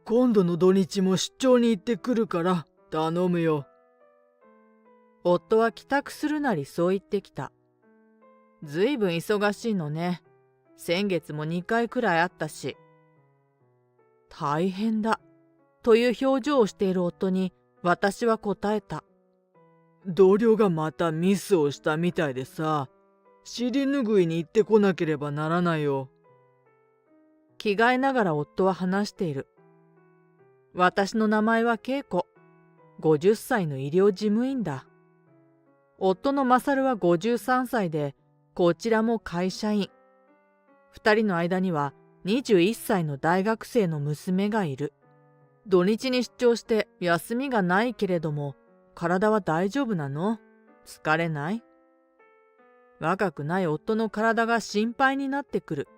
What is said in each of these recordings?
今度の土日も出張に行ってくるから頼むよ。夫は帰宅するなりそう言ってきた。ずいぶん忙しいのね。先月も2回くらいあったし。大変だ。という表情をしている夫に私は答えた。同僚がまたミスをしたみたいでさ、尻拭いに行ってこなければならないよ。着替えながら夫は話している。私の名前は恵子。50歳の医療事務員だ。夫の勝は53歳で、こちらも会社員。二人の間には21歳の大学生の娘がいる。土日に出張して休みがないけれども、体は大丈夫なの？疲れない？若くない夫の体が心配になってくる。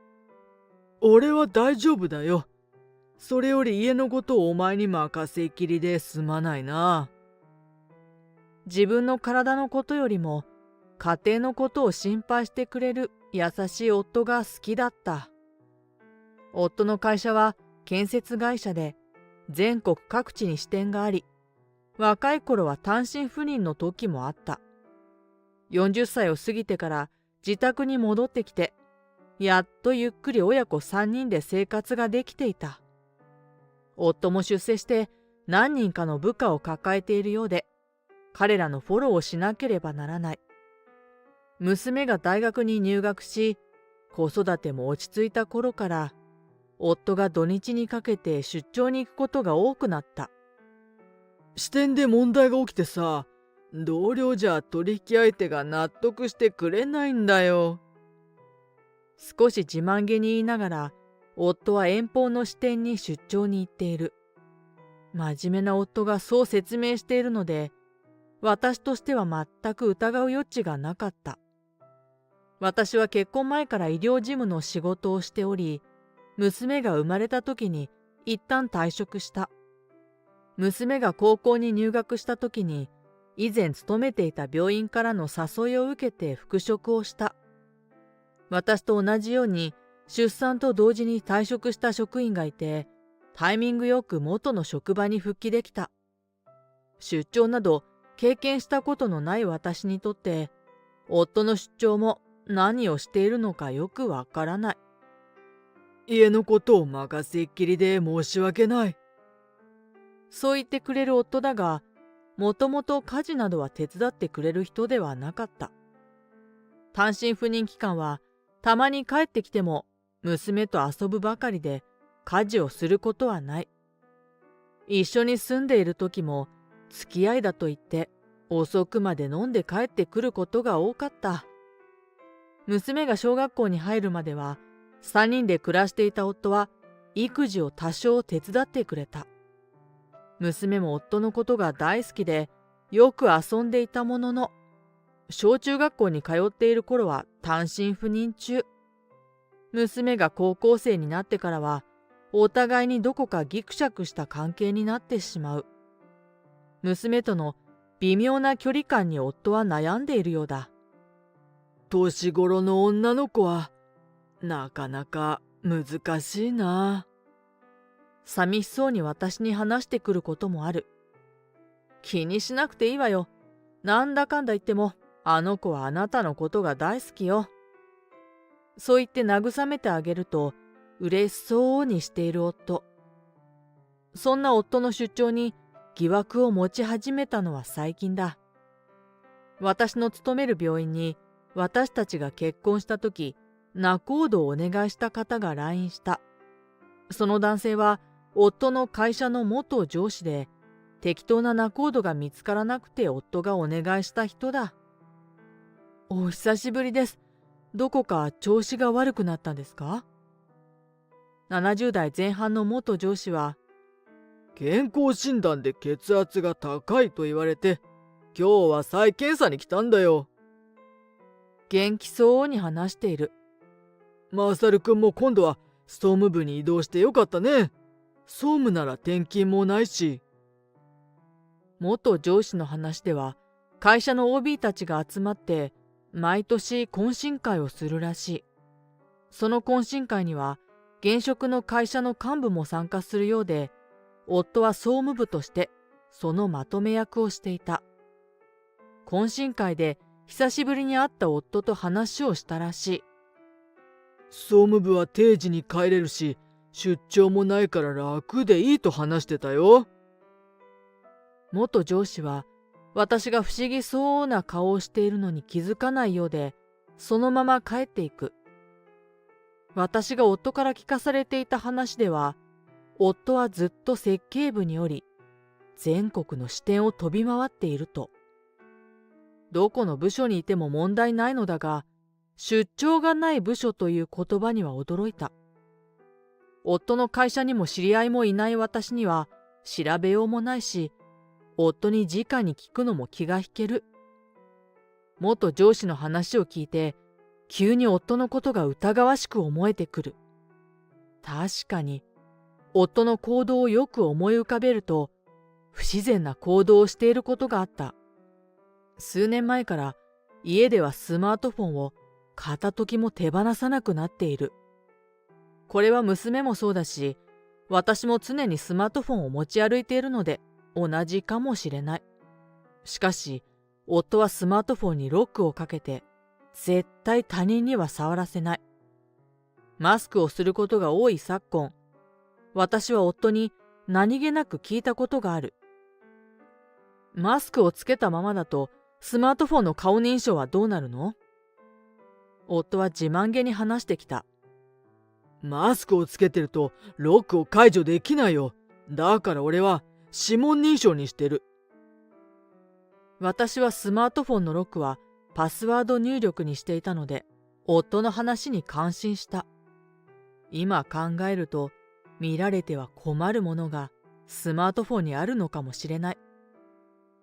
俺は大丈夫だよ。それより家のことをお前に任せっきりですまないな。自分の体のことよりも家庭のことを心配してくれる優しい夫が好きだった。夫の会社は建設会社で全国各地に支店があり、若い頃は単身赴任の時もあった。40歳を過ぎてから自宅に戻ってきて、やっとゆっくり親子3人で生活ができていた。夫も出世して何人かの部下を抱えているようで、彼らのフォローをしなければならない。娘が大学に入学し、子育ても落ち着いた頃から、夫が土日にかけて出張に行くことが多くなった。支店で問題が起きてさ、同僚じゃ取引相手が納得してくれないんだよ。少し自慢げに言いながら、夫は遠方の支店に出張に行っている。真面目な夫がそう説明しているので、私としては全く疑う余地がなかった。私は結婚前から医療事務の仕事をしており、娘が生まれた時に一旦退職した。娘が高校に入学した時に、以前勤めていた病院からの誘いを受けて復職をした。私と同じように出産と同時に退職した職員がいて、タイミングよく元の職場に復帰できた。出張など経験したことのない私にとって、夫の出張も何をしているのかよくわからない。家のことを任せっきりで申し訳ない。そう言ってくれる夫だが、もともと家事などは手伝ってくれる人ではなかった。単身赴任期間は、たまに帰ってきても娘と遊ぶばかりで家事をすることはない。一緒に住んでいる時も付き合いだと言って遅くまで飲んで帰ってくることが多かった。娘が小学校に入るまでは3人で暮らしていた夫は育児を多少手伝ってくれた。娘も夫のことが大好きでよく遊んでいたものの、小中学校に通っている頃は単身赴任中。娘が高校生になってからはお互いにどこかギクシャクした関係になってしまう。娘との微妙な距離感に夫は悩んでいるようだ。年頃の女の子はなかなか難しいな。寂しそうに私に話してくることもある。気にしなくていいわよ。なんだかんだ言ってもあの子はあなたのことが大好きよ。そう言って慰めてあげると嬉しそうにしている夫。そんな夫の出張に疑惑を持ち始めたのは最近だ。私の勤める病院に私たちが結婚した時、仲人をお願いした方が来院した。その男性は夫の会社の元上司で、適当な仲人が見つからなくて夫がお願いした人だ。お久しぶりです。どこか調子が悪くなったんですか？70代前半の元上司は、健康診断で血圧が高いと言われて、今日は再検査に来たんだよ。元気そうに話している。マサル君も今度は総務部に移動してよかったね。総務なら転勤もないし。元上司の話では、会社の OB たちが集まって毎年懇親会をするらしい。その懇親会には現職の会社の幹部も参加するようで、夫は総務部としてそのまとめ役をしていた。懇親会で久しぶりに会った夫と話をしたらしい。総務部は定時に帰れるし、出張もないから楽でいいと話してたよ。元上司は私が不思議そうな顔をしているのに気づかないようで、そのまま帰っていく。私が夫から聞かされていた話では、夫はずっと設計部におり、全国の支店を飛び回っていると。どこの部署にいても問題ないのだが、出張がない部署という言葉には驚いた。夫の会社にも知り合いもいない私には調べようもないし、夫に直に聞くのも気が引ける。元上司の話を聞いて、急に夫のことが疑わしく思えてくる。確かに、夫の行動をよく思い浮かべると、不自然な行動をしていることがあった。数年前から家ではスマートフォンを片時も手放さなくなっている。これは娘もそうだし、私も常にスマートフォンを持ち歩いているので同じかもしれない。しかし、夫はスマートフォンにロックをかけて、絶対他人には触らせない。マスクをすることが多い昨今、私は夫に何気なく聞いたことがある。マスクをつけたままだと、スマートフォンの顔認証はどうなるの？夫は自慢げに話してきた。マスクをつけてるとロックを解除できないよ。だから俺は指紋認証にしてる。私はスマートフォンのロックはパスワード入力にしていたので、夫の話に感心した。今考えると、見られては困るものがスマートフォンにあるのかもしれない。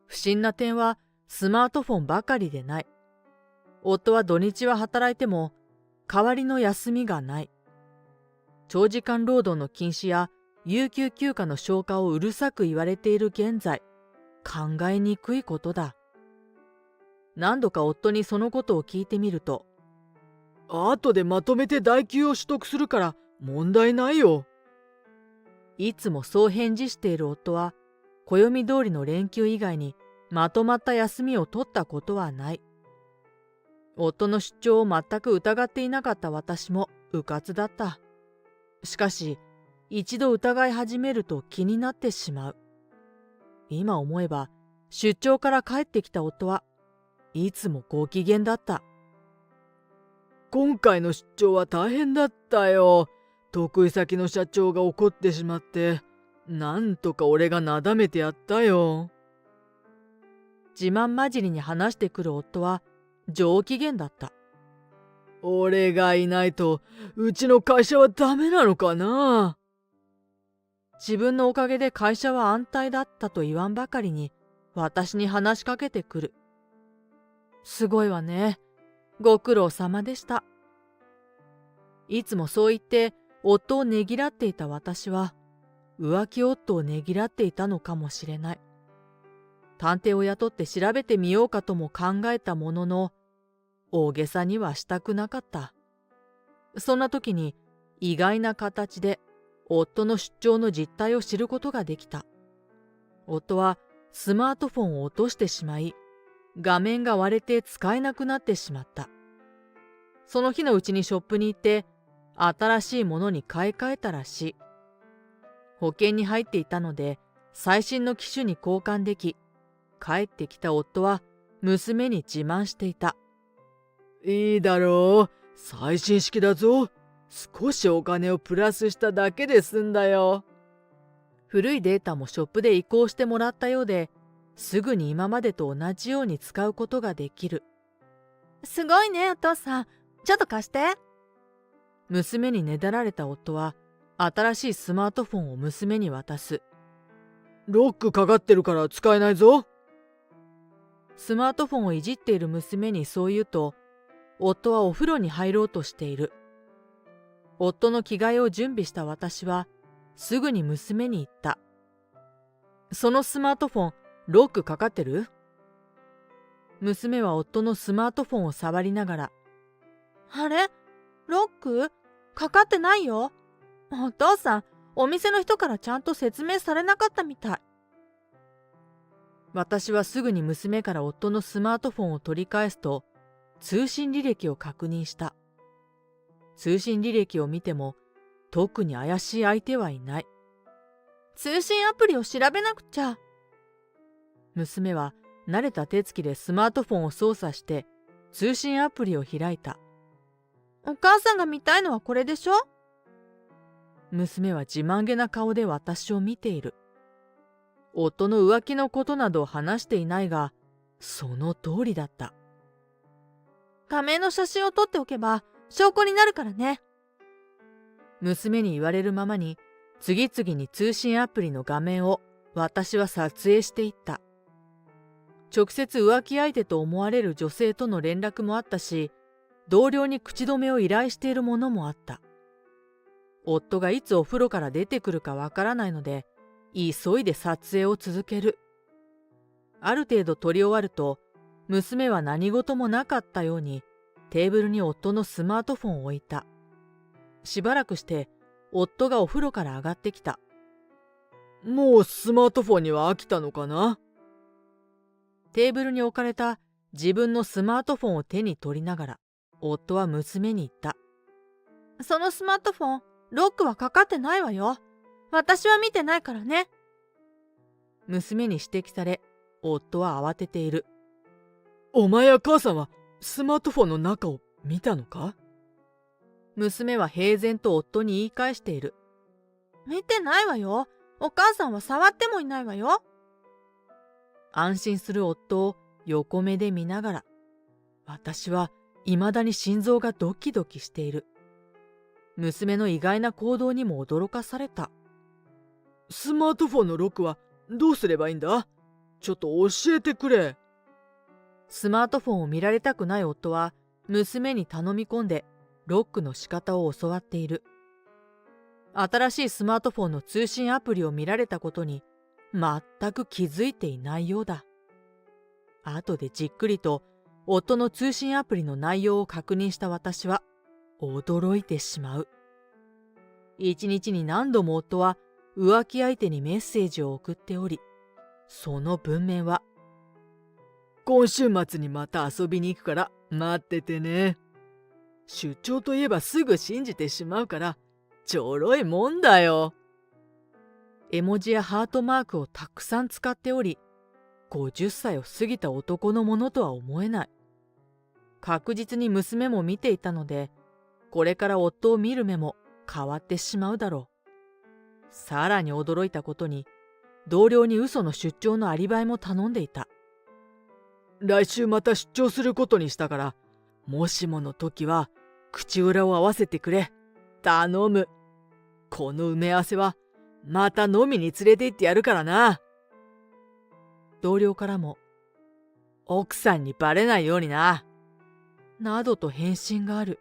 不審な点はスマートフォンばかりでない。夫は土日は働いても代わりの休みがない。長時間労働の禁止や有給休暇の消化をうるさく言われている現在、考えにくいことだ。何度か夫にそのことを聞いてみると、後でまとめて代給を取得するから問題ないよ。いつもそう返事している夫は、暦通りの連休以外にまとまった休みを取ったことはない。夫の出張を全く疑っていなかった私もうかつだった。しかし、一度疑い始めると気になってしまう。今思えば、出張から帰ってきた夫はいつもご機嫌だった。今回の出張は大変だったよ。得意先の社長が怒ってしまって、なんとか俺がなだめてやったよ。自慢交じりに話してくる夫は上機嫌だった。俺がいないとうちの会社はダメなのかな。自分のおかげで会社は安泰だったと言わんばかりに私に話しかけてくる。すごいわね。ご苦労様でした。いつもそう言って夫をねぎらっていた私は浮気夫をねぎらっていたのかもしれない。探偵を雇って調べてみようかとも考えたものの、大げさにはしたくなかった。そんな時に意外な形で夫の出張の実態を知ることができた。夫はスマートフォンを落としてしまい、画面が割れて使えなくなってしまった。その日のうちにショップに行って、新しいものに買い替えたらしい。保険に入っていたので、最新の機種に交換でき、帰ってきた夫は娘に自慢していた。いいだろう。最新式だぞ。少しお金をプラスしただけで済んだよ。古いデータもショップで移行してもらったようで、すぐに今までと同じように使うことができる。すごいね、お父さん。ちょっと貸して。娘にねだられた夫は、新しいスマートフォンを娘に渡す。ロックかかってるから使えないぞ。スマートフォンをいじっている娘にそう言うと、夫はお風呂に入ろうとしている。夫の着替えを準備した私は、すぐに娘に言った。そのスマートフォン、ロックかかってる？娘は夫のスマートフォンを触りながら、あれ？ロック？かかってないよ。お父さん、お店の人からちゃんと説明されなかったみたい。私はすぐに娘から夫のスマートフォンを取り返すと、通信履歴を確認した。通信履歴を見ても、特に怪しい相手はいない。通信アプリを調べなくちゃ。娘は慣れた手つきでスマートフォンを操作して通信アプリを開いた。お母さんが見たいのはこれでしょ？娘は自慢げな顔で私を見ている。夫の浮気のことなどを話していないが、その通りだった。画面の写真を撮っておけば証拠になるからね。娘に言われるままに次々に通信アプリの画面を私は撮影していった。直接浮気相手と思われる女性との連絡もあったし、同僚に口止めを依頼しているものもあった。夫がいつお風呂から出てくるかわからないので、急いで撮影を続ける。ある程度撮り終わると、娘は何事もなかったようにテーブルに夫のスマートフォンを置いた。しばらくして夫がお風呂から上がってきた。もうスマートフォンには飽きたのかな？テーブルに置かれた自分のスマートフォンを手に取りながら、夫は娘に言った。そのスマートフォン、ロックはかかってないわよ。私は見てないからね。娘に指摘され、夫は慌てている。お前や母さんはスマートフォンの中を見たのか？娘は平然と夫に言い返している。見てないわよ。お母さんは触ってもいないわよ。安心する夫を横目で見ながら、私は未だに心臓がドキドキしている。娘の意外な行動にも驚かされた。スマートフォンのロックはどうすればいいんだ？ちょっと教えてくれ。スマートフォンを見られたくない夫は娘に頼み込んでロックの仕方を教わっている。新しいスマートフォンの通信アプリを見られたことに全く気づいていないようだ。後でじっくりと夫の通信アプリの内容を確認した私は驚いてしまう。一日に何度も夫は浮気相手にメッセージを送っており、その文面は、今週末にまた遊びに行くから待っててね。出張といえばすぐ信じてしまうからちょろいもんだよ。絵文字やハートマークをたくさん使っており、50歳を過ぎた男のものとは思えない。確実に娘も見ていたので、これから夫を見る目も変わってしまうだろう。さらに驚いたことに、同僚に嘘の出張のアリバイも頼んでいた。来週また出張することにしたから、もしもの時は口裏を合わせてくれ。頼む。この埋め合わせはまた飲みに連れて行ってやるからな。同僚からも、奥さんにバレないようにな。などと返信がある。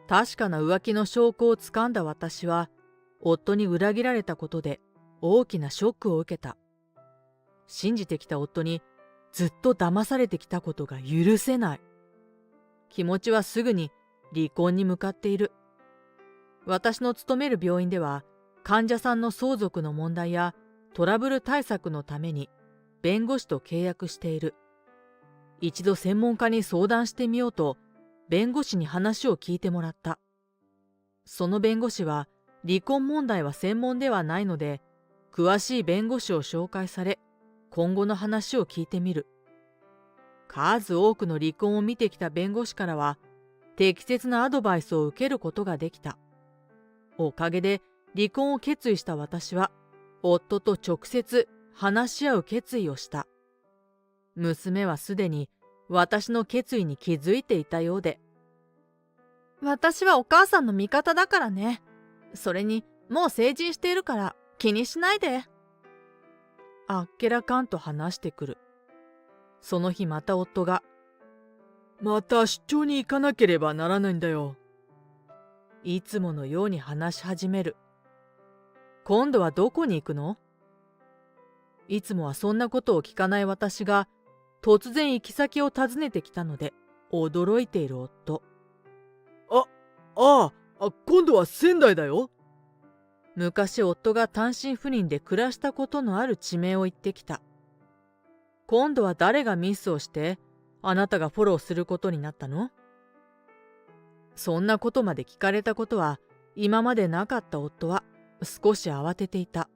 確かな浮気の証拠をつかんだ私は、夫に裏切られたことで大きなショックを受けた。信じてきた夫にずっと騙されてきたことが許せない。気持ちはすぐに離婚に向かっている。私の勤める病院では、患者さんの相続の問題やトラブル対策のために弁護士と契約している。一度専門家に相談してみようと、弁護士に話を聞いてもらった。その弁護士は、離婚問題は専門ではないので、詳しい弁護士を紹介され、今後の話を聞いてみる。数多くの離婚を見てきた弁護士からは、適切なアドバイスを受けることができた。おかげで離婚を決意した私は、夫と直接話し合う決意をした。娘はすでに私の決意に気づいていたようで。私はお母さんの味方だからね。それに、もう成人しているから気にしないで。あっけらかんと話してくる。その日また夫が、また出張に行かなければならないんだよ。いつものように話し始める。今度はどこに行くの？いつもはそんなことを聞かない私が、突然行き先を尋ねてきたので、驚いている夫。今度は仙台だよ。昔夫が単身赴任で暮らしたことのある地名を言ってきた。今度は誰がミスをしてあなたがフォローすることになったの？そんなことまで聞かれたことは今までなかった夫は少し慌てていた。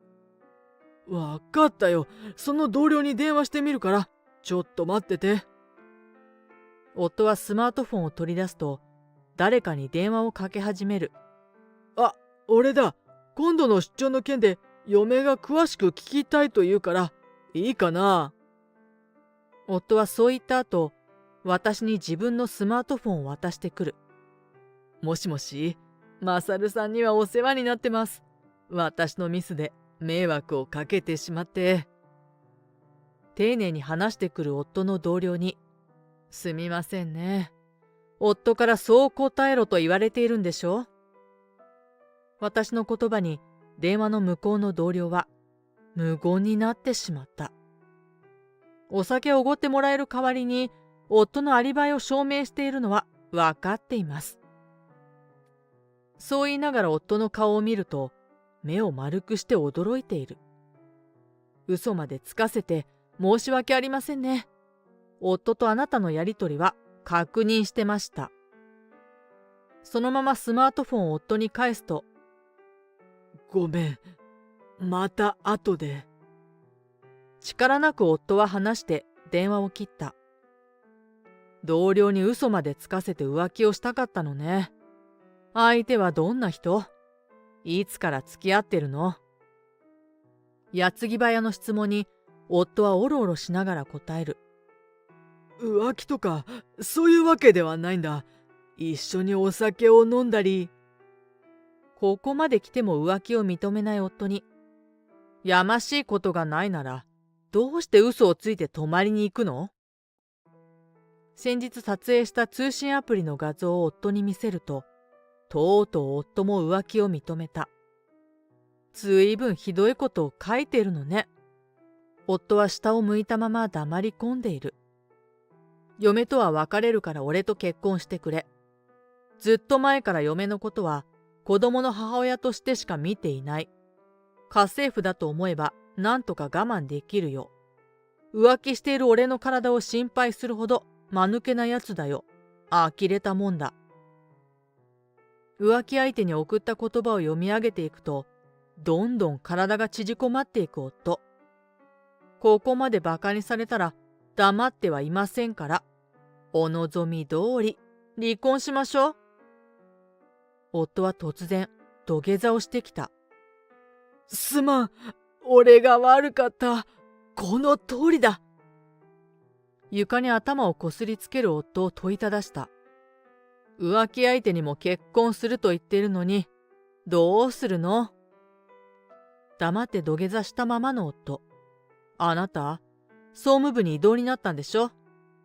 わかったよ。その同僚に電話してみるから、ちょっと待ってて。夫はスマートフォンを取り出すと、誰かに電話をかけ始める。あ、俺だ。今度の出張の件で嫁が詳しく聞きたいと言うから、いいかな？夫はそう言った後、私に自分のスマートフォンを渡してくる。もしもし、マサルさんにはお世話になってます。私のミスで迷惑をかけてしまって。丁寧に話してくる夫の同僚に、すみませんね。夫からそう答えろと言われているんでしょ？私の言葉に電話の向こうの同僚は無言になってしまった。お酒をおごってもらえる代わりに夫のアリバイを証明しているのは分かっています。そう言いながら夫の顔を見ると目を丸くして驚いている。嘘までつかせて申し訳ありませんね。夫とあなたのやりとりは確認してました。そのままスマートフォンを夫に返すと、ごめん。また後で。力なく夫は話して電話を切った。同僚に嘘までつかせて浮気をしたかったのね。相手はどんな人？いつから付き合ってるの？矢継ぎ早の質問に夫はおろおろしながら答える。浮気とかそういうわけではないんだ。一緒にお酒を飲んだり。ここまで来ても浮気を認めない夫に、やましいことがないならどうして嘘をついて泊まりに行くの？先日撮影した通信アプリの画像を夫に見せると、とうとう夫も浮気を認めた。ずいぶんひどいことを書いているのね。夫は下を向いたまま黙り込んでいる。嫁とは別れるから俺と結婚してくれ。ずっと前から嫁のことは子供の母親としてしか見ていない。家政婦だと思えばなんとか我慢できるよ。浮気している俺の体を心配するほど間抜けなやつだよ。呆れたもんだ。浮気相手に送った言葉を読み上げていくと、どんどん体が縮こまっていく夫。ここまでバカにされたら黙ってはいませんから、お望み通り離婚しましょう。夫は突然土下座をしてきた。すまん。俺が悪かった。この通りだ。床に頭をこすりつける夫を問いただした。浮気相手にも結婚すると言っているのに、どうするの？黙って土下座したままの夫。あなた、総務部に異動になったんでしょ？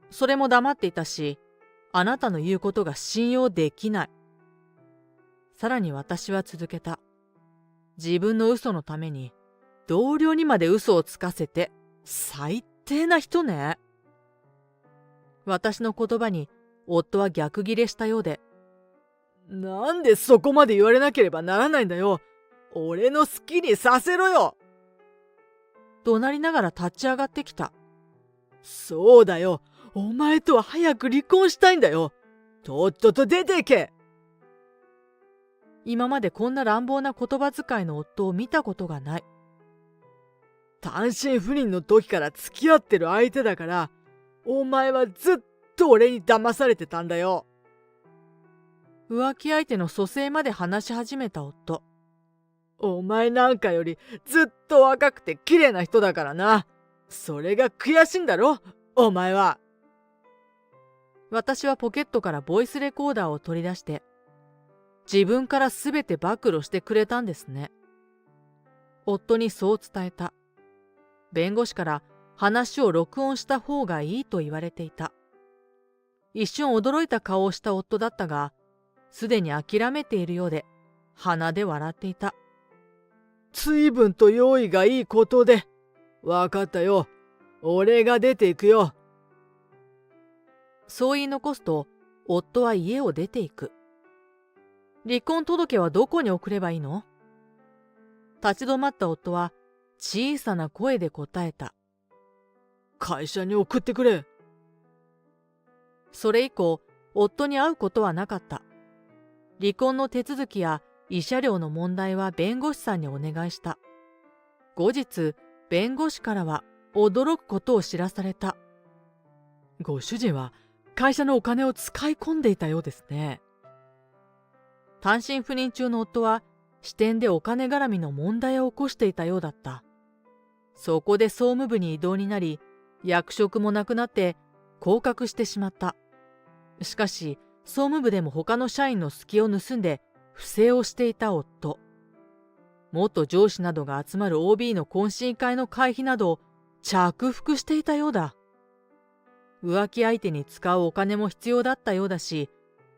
それも黙っていたし、あなたの言うことが信用できない。さらに私は続けた。自分の嘘のために、同僚にまで嘘をつかせて、最低な人ね。私の言葉に、夫は逆ギレしたようで、なんでそこまで言われなければならないんだよ。俺の好きにさせろよ。怒鳴りながら立ち上がってきた。そうだよ。お前とは早く離婚したいんだよ。とっとと出ていけ。今までこんな乱暴な言葉遣いの夫を見たことがない。単身赴任の時から付き合ってる相手だから、お前はずっと俺に騙されてたんだよ。浮気相手の蘇生まで話し始めた夫。お前なんかよりずっと若くて綺麗な人だからな。それが悔しいんだろ、お前は。私はポケットからボイスレコーダーを取り出して、自分からすべて暴露してくれたんですね。夫にそう伝えた。弁護士から話を録音した方がいいと言われていた。一瞬驚いた顔をした夫だったが、すでに諦めているようで、鼻で笑っていた。随分と用意がいいことで。わかったよ。俺が出ていくよ。そう言い残すと、夫は家を出ていく。離婚届はどこに送ればいいの？立ち止まった夫は小さな声で答えた。会社に送ってくれ。それ以降、夫に会うことはなかった。離婚の手続きや慰謝料の問題は弁護士さんにお願いした。後日、弁護士からは驚くことを知らされた。ご主人は会社のお金を使い込んでいたようですね。単身赴任中の夫は支店でお金絡みの問題を起こしていたようだった。そこで総務部に異動になり、役職もなくなって降格してしまった。しかし、総務部でも他の社員の隙を盗んで不正をしていた夫。元上司などが集まる OB の懇親会の会費などを着服していたようだ。浮気相手に使うお金も必要だったようだし、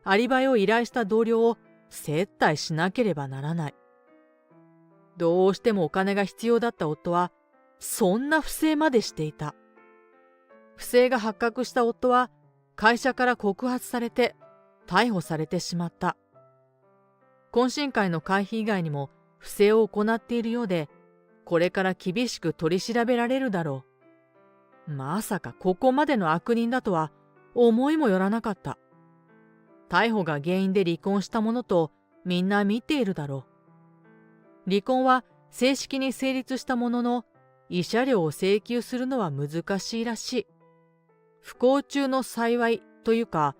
アリバイを依頼した同僚を接待しなければならない。どうしてもお金が必要だった夫は、そんな不正までしていた。不正が発覚した夫は、会社から告発されて、逮捕されてしまった。懇親会の会費以外にも不正を行っているようで、これから厳しく取り調べられるだろう。まさかここまでの悪人だとは思いもよらなかった。逮捕が原因で離婚したものとみんな見ているだろう。離婚は正式に成立したものの、慰謝料を請求するのは難しいらしい。不幸中の幸いというか、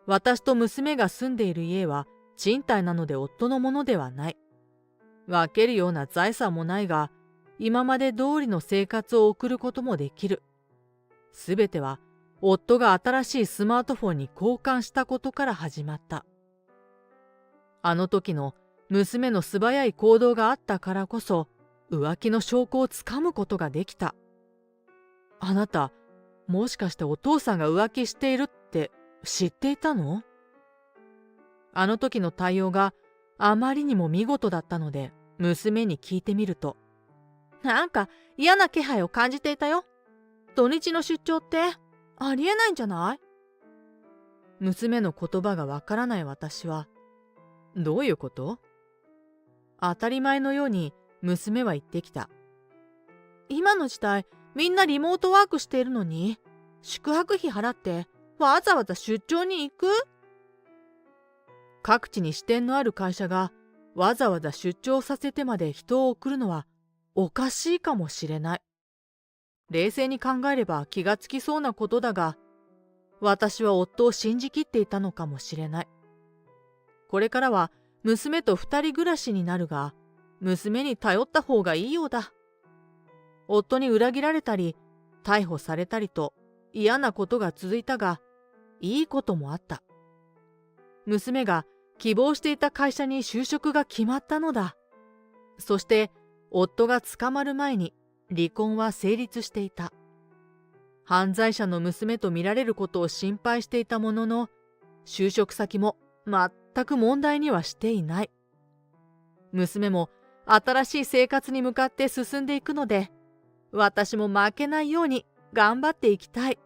私と娘が住んでいる家は賃貸なので夫のものではない。分けるような財産もないが、今まで通りの生活を送ることもできる。すべては夫が新しいスマートフォンに交換したことから始まった。あの時の娘の素早い行動があったからこそ、浮気の証拠をつかむことができた。あなた、もしかしてお父さんが浮気しているって知っていたの？あの時の対応があまりにも見事だったので、娘に聞いてみると、なんか嫌な気配を感じていたよ。土日の出張ってありえないんじゃない？娘の言葉がわからない私は、どういうこと？当たり前のように娘は言ってきた。今の時代、みんなリモートワークしているのに、宿泊費払ってわざわざ出張に行く？各地に支店のある会社がわざわざ出張させてまで人を送るのはおかしいかもしれない。冷静に考えれば気がつきそうなことだが、私は夫を信じきっていたのかもしれない。これからは娘と二人暮らしになるが、娘に頼った方がいいようだ。夫に裏切られたり、逮捕されたりと嫌なことが続いたが、いいこともあった。娘が希望していた会社に就職が決まったのだ。そして夫が捕まる前に離婚は成立していた。犯罪者の娘と見られることを心配していたものの、就職先も全く問題にはしていない。娘も新しい生活に向かって進んでいくので、私も負けないように頑張っていきたい。